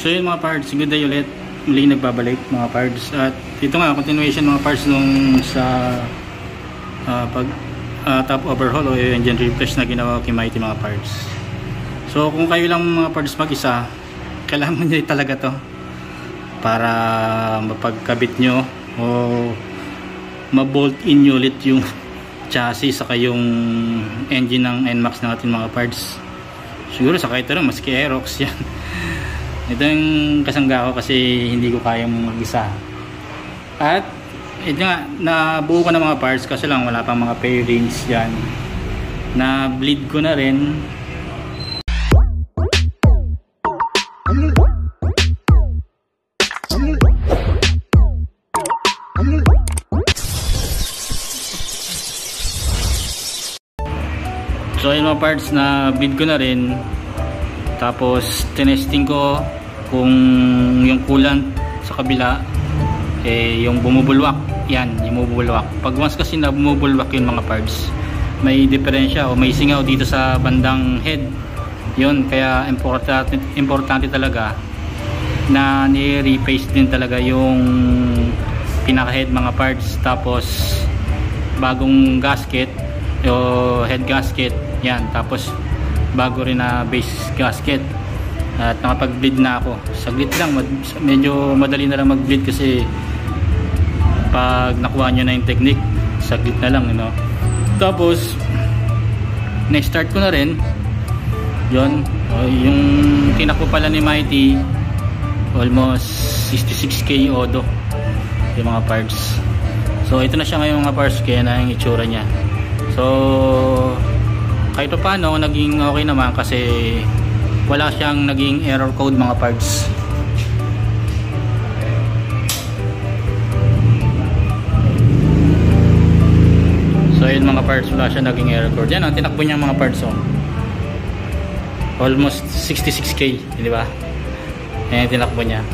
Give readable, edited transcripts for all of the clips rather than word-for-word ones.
So yun mga parts, good day ulit. Muli nagbabalik mga parts. At ito nga, continuation mga parts nung sa top overhaul o engine refresh na ginawa kay Mighty mga parts. So kung kayo lang mga parts mag-isa, kailangan nyo talaga to para mapagkabit nyo o ma-bolt in nyo ulit yung chassis saka yung engine ng NMAX natin mga parts. Siguro sa kahit ano, maski Aerox yan. Ito yung kasangga ko kasi hindi ko kayang mag-isa. At ito nga, nabuo ko na mga parts kasi lang wala pang mga pairings dyan. Na bleed ko na rin. So yung mga parts na bleed ko na rin. Tapos tinesting ko kung yung coolant sa kabila yung bumubulwak. Yan, yung bumubulwak. Pag once kasi na bumubulwak yung mga parts, may diferensya o may singaw dito sa bandang head. Yun, kaya importante talaga na ni-replace din talaga yung pinaka-head mga parts. Tapos bagong gasket o head gasket. Yan, tapos bago rin na base gasket. At nakapag-bleed na ako. Saglit lang, medyo madali na lang mag-bleed kasi pag nakuha nyo na yung technique, saglit na lang, you know? Tapos na-start ko na rin yun, yung tinakbo pala ni Mighty almost 66k odo yung mga parts. So ito na siya ngayon mga parts, kaya na yung itsura nya. So kahit pa paano naging okay naman kasi wala siyang naging error code mga parts. So yun mga parts, wala siya naging error code. Yan ang tinakbo niya mga parts, oh. Almost 66k, di ba? Yan yung tinakbo niya.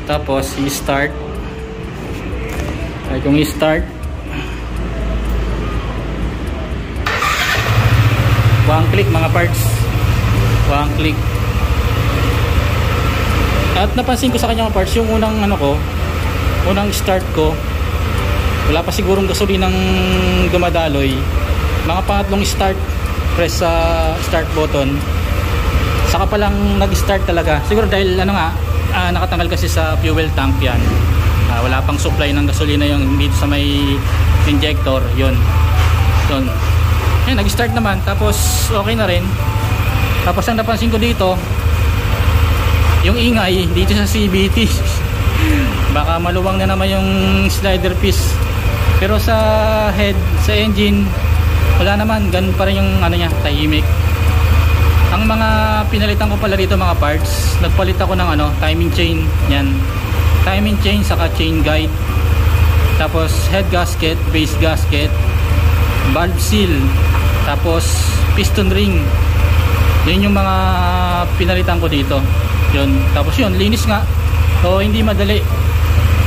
Tapos i-start. Ay kung i-start, one click mga parts, one click. At napansin ko sa kanya mga parts, yung unang unang start ko, wala pa sigurong gasolinang dumadaloy. Mga pangatlong start, press sa start button, saka pa lang nag-start talaga. Siguro dahil nakatanggal kasi sa fuel tank yan. Wala pang supply ng gasolina yung dito sa may injector, yun. Nag-start naman, tapos okay na rin. Tapos ang napansin ko dito, yung ingay dito sa CVT. Baka maluwang na naman yung slider piece. Pero sa head, sa engine, wala naman, ganun pa rin yung tahimik. Ang mga pinalitan ko pala dito mga parts, nagpalit ako ng timing chain. Yan, timing chain saka chain guide. Tapos head gasket, base gasket, valve seal, tapos piston ring. Yun yung mga pinalitan ko dito. Yun, tapos yun, linis nga. So hindi madali.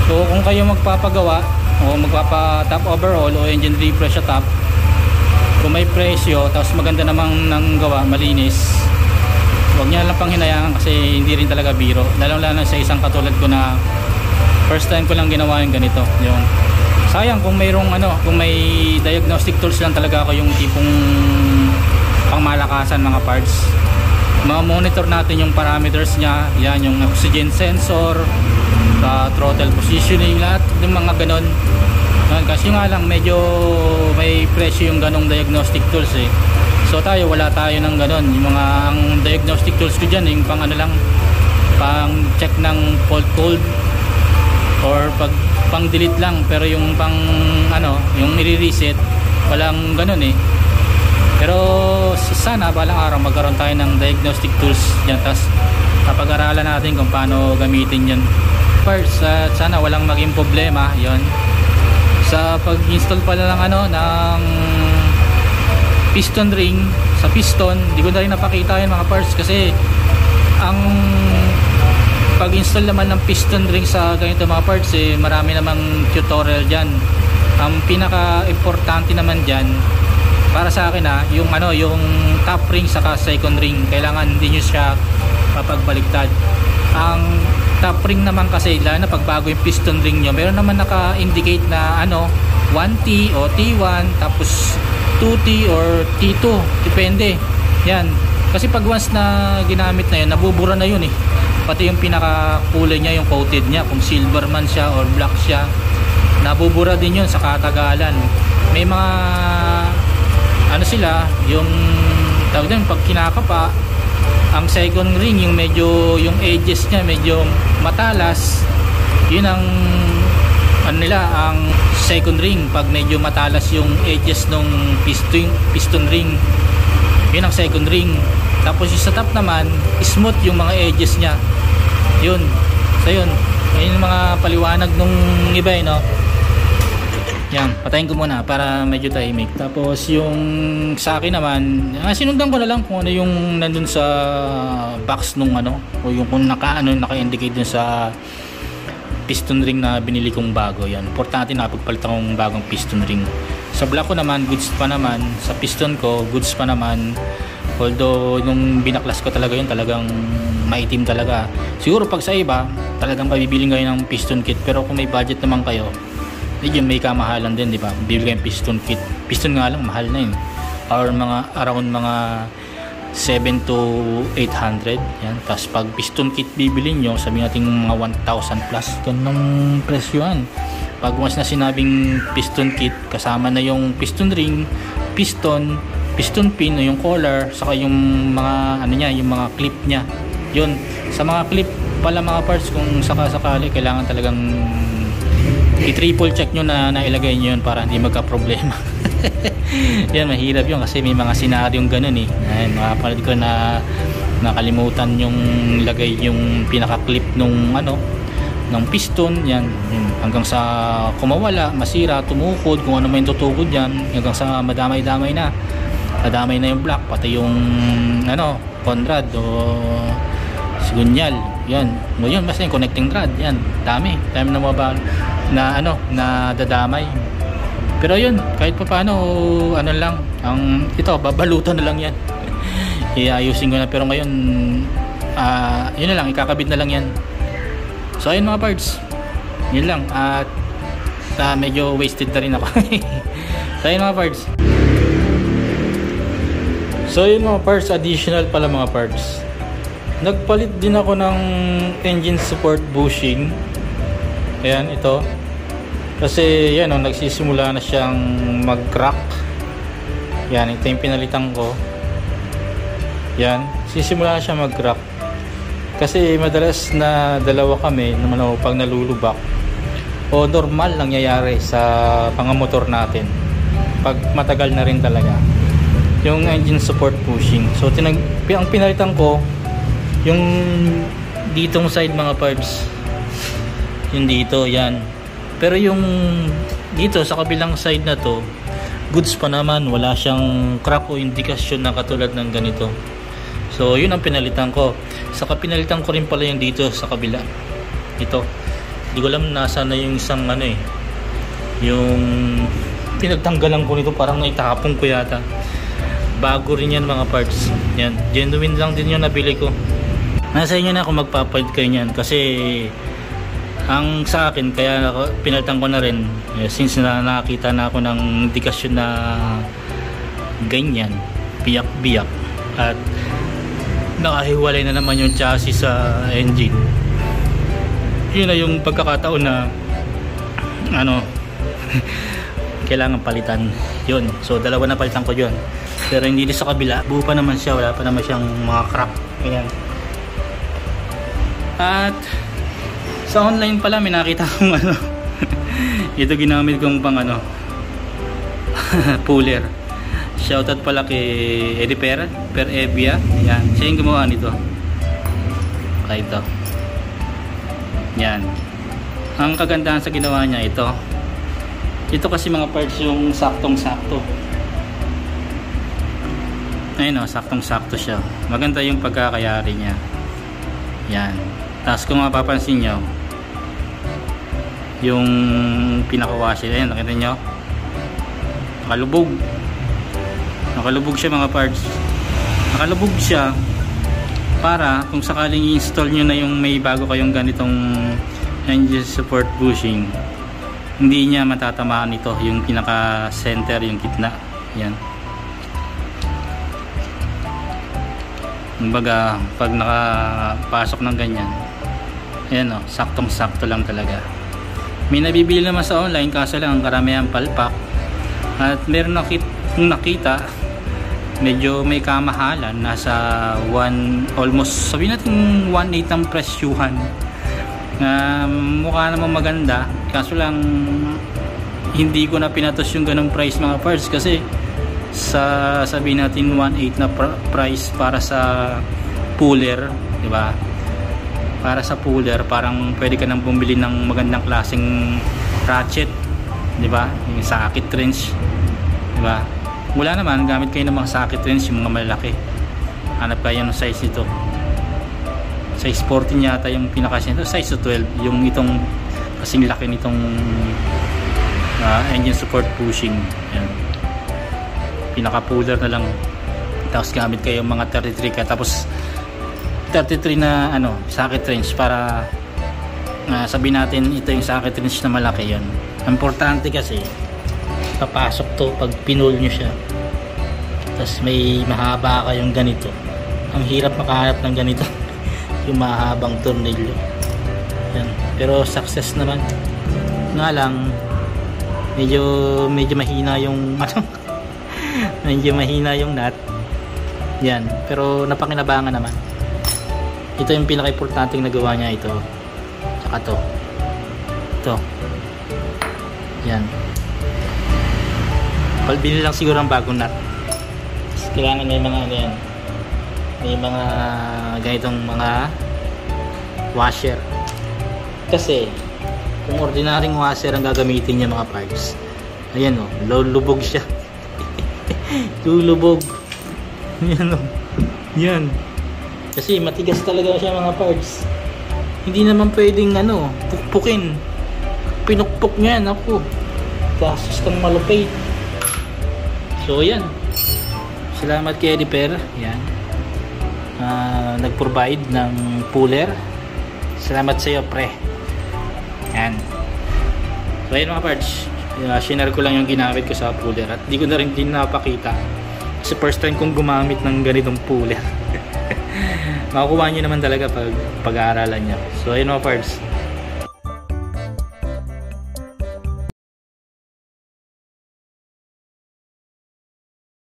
So kung kayo magpapagawa o magpapa top overhaul o engine refresh sa top, kung may presyo tapos maganda namang nang gawa, malinis, huwag niya lang pang hinayaan kasi hindi rin talaga biro. Lalo sa isang katulad ko na first time ko lang ginawa yung ganito. Yung sayang kung mayroong kung may diagnostic tools lang talaga ako, yung tipong pangmalakasan mga parts. Monitor natin yung parameters niya, yan yung oxygen sensor, throttle positioning, lahat yung mga ganon. Kasi nga lang medyo may presyo yung ganong diagnostic tools eh. So wala tayo ng ganon. Yung mga ang diagnostic tools ko dyan yung pang pang check ng fault code or pang delete lang, pero yung pang yung i-reset walang ganon eh. Pero sana balang araw magkaroon tayo ng diagnostic tools yan, tapos kapag-aralan natin kung paano gamitin yun. First, sana walang maging problema yon sa pag-install pala ng piston ring sa piston. Di ko na rin napakita yun mga parts kasi ang pag-install naman ng piston ring sa ganito mga parts marami namang tutorial dyan. Ang pinaka-importante naman dyan para sa akin yung yung top ring saka second ring kailangan hindi nyo siya papagbaliktad. Ang top ring naman kasi lalo na pag bago yung piston ring nyo, meron naman naka-indicate na 1T o T1 tapos 2T or T2, depende yan. Kasi pag once na ginamit na yun, nabubura na yun pati yung pinaka kulay niya, yung coated niya, kung silver man siya or black siya, nabubura din yun sa katagalan. May mga sila, yung tawag din pag kinakapa ang second ring, yung medyo yung edges niya medyo matalas, yun ang ang second ring. Pag medyo matalas yung edges ng piston ring, yun ang second ring. Tapos yung sa top naman, smooth yung mga edges nya, yun. So yun yung mga paliwanag nung iba yan, patayin ko muna para medyo tahimik. Tapos yung sa akin naman, sinundan ko na lang kung ano yung nandun sa box nung o yung kung naka-indicate dun sa piston ring na binili kong bago. Yan, importante na pagpalit akong bagong piston ring. Sa black ko naman, goods pa naman. Sa piston ko, goods pa naman. Although nung binaklas ko talaga yun, talagang maitim talaga. Siguro pag sa iba, talagang pabibiling kayo ng piston kit. Pero kung may budget naman kayo, medyo may kamahalan din, di ba? Bibili kayong piston kit. Piston nga lang, mahal na yun. Or around mga 7 to 800. Yan. Tapos pag piston kit bibili nyo, sabihin natin mga 1,000 plus. Ganong presyo yan. Pag once na sinabing piston kit, kasama na yung piston ring, piston pin, yung collar, saka yung mga yung mga clip nya. Yun. Sa mga clip pala mga parts, kung sakasakali, kailangan talagang i-triple check nyo na nailagay nyo yun para hindi magka-problema. Yan, mahirap yun kasi may mga senaryong ganun Ayun, makapanood ko na nakalimutan yung lagay yung pinaka-clip nung ng piston. Yan, hanggang sa kumawala, masira, tumukod, kung ano may tutukod yan, hanggang sa madamay-damay na. Nadamay na yung block, pati yung Conrad o Sigunyal. Yan, ngayon basta yung connecting rod, yan, dami na mababa na dadamay. Pero yun, kahit pa paano lang ang ito, babalutan na lang yan. Iayusin ko na, pero ngayon yun na lang, ikakabit na lang yan. So ayun mga parts, yun lang. At medyo wasted na rin ako. So ayun mga parts. So yun mga parts, additional pala mga parts. Nagpalit din ako ng engine support bushing. Ayan, ito. Kasi yan nagsisimula na siyang mag-crack. Yan, ito yung pinalitan ko. Yan, sisimula na siya mag-crack. Kasi madalas na dalawa kami naman pag nalulubak. O normal lang nangyayari sa pangamotor natin. Pag matagal na rin talaga. Yung engine support bushing. So ang pinalitan ko yung ditong side mga parts, yung dito, yan. Pero yung dito sa kabilang side na to, goods pa naman, wala siyang crack o indikasyon na katulad ng ganito. So yun ang pinalitan ko. Saka pinalitan ko rin pala yung dito sa kabila, ito. Hindi ko alam nasa na yung isang yung pinagtanggalan ko nito, parang naitapong ko yata. Bago rin yan mga parts. Yan, genuine lang din yung nabili ko. Nasa inyo na kung magpapalit kayo niyan, kasi ang sa akin kaya pinalitan ko na rin since nakakita na ako ng indikasyon na ganyan, biyak-biyak, at nakahiwalay na naman yung chassis sa engine. Yun na yung pagkakataon na kailangan palitan yun. So dalawa na palitan ko yun, pero hindi din sa kabila, buo pa naman siya, wala pa naman siyang mga crack. Ayan. At sa online pala may nakita kong ito ginamit kong pang puller. Shoutout pala kay Eddie Per Evia. Ayan, siya yung gumawa nito. Kaya ito. Yan. Ang kagandahan sa ginawa niya, ito kasi mga parts yung saktong-sakto. Ayun saktong-sakto siya. Maganda yung pagkakayari niya. Yan. Tapos kung mapapansin nyo, yung pinaka-washer, ayan, nakita nyo, nakalubog. Nakalubog siya mga parts. Nakalubog siya para kung sakaling i-install nyo na yung may bago kayong ganitong engine support bushing, hindi niya matatamaan ito yung pinaka center, yung gitna. Yan. Kumbaga pag nakapasok ng ganyan, ayan o, saktong sakto lang talaga. May nabibili naman sa online, kaso lang ang karamihan palpak. At meron nakita medyo may kamahalan, nasa almost sabihin natin 1.8 ang presyuhan. Mukha namang maganda, kaso lang hindi ko na pinatos yung ganong price mga parts, kasi sa sabihin natin 1.8 na price para sa puller, di ba? Para sa puller parang pwede ka nang bumili ng magandang klaseng ratchet, di ba? Yung socket wrench, di ba? Wala naman, gamit kayo ng mga socket wrench, yung mga malaki. Hanap kayo ng size nito. Size 14 yata yung pinaka-size nito, size 12 yung itong kasing laki nitong engine support bushing. Yan. Pinaka-puller na lang. Tapos gamit kayo mga 33 ka, tapos 33 na socket wrench para sabihin natin ito yung socket wrench na malaki. Yan. Importante kasi papasok to pag pinul nyo siya, tapos may mahaba kayong ganito. Ang hirap makahanap ng ganito yung mahabang tornilyo. Yan. Pero success naman, nga lang medyo mahina yung medyo mahina yung nut. Yan, pero napakinabangan naman. Ito yung pinaka-importanteng nagawa niya, ito saka ito yan. Binili lang siguro ang bagong nut. Kailangan may mga yan, may mga ganitong mga washer, kasi kung ordinaryong washer ang gagamitin niya mga parts, ayan o, lulubog siya. Lulubog. Yan o, yan, kasi matigas talaga siya mga parts. Hindi naman pwedeng pukpukin. Pinukpok niya, ako kasos kang malupit. So yan, salamat kay Ediper. Yan, nag-provide ng puller. Salamat sa iyo, pre. Yan. So yan mga parts, share ko lang yung ginamit ko sa puller, at di ko na rin napakita kasi first time kong gumamit ng ganitong puller. Makukuha nyo naman talaga pag pag-aaralan nyo. So ayun mga parts,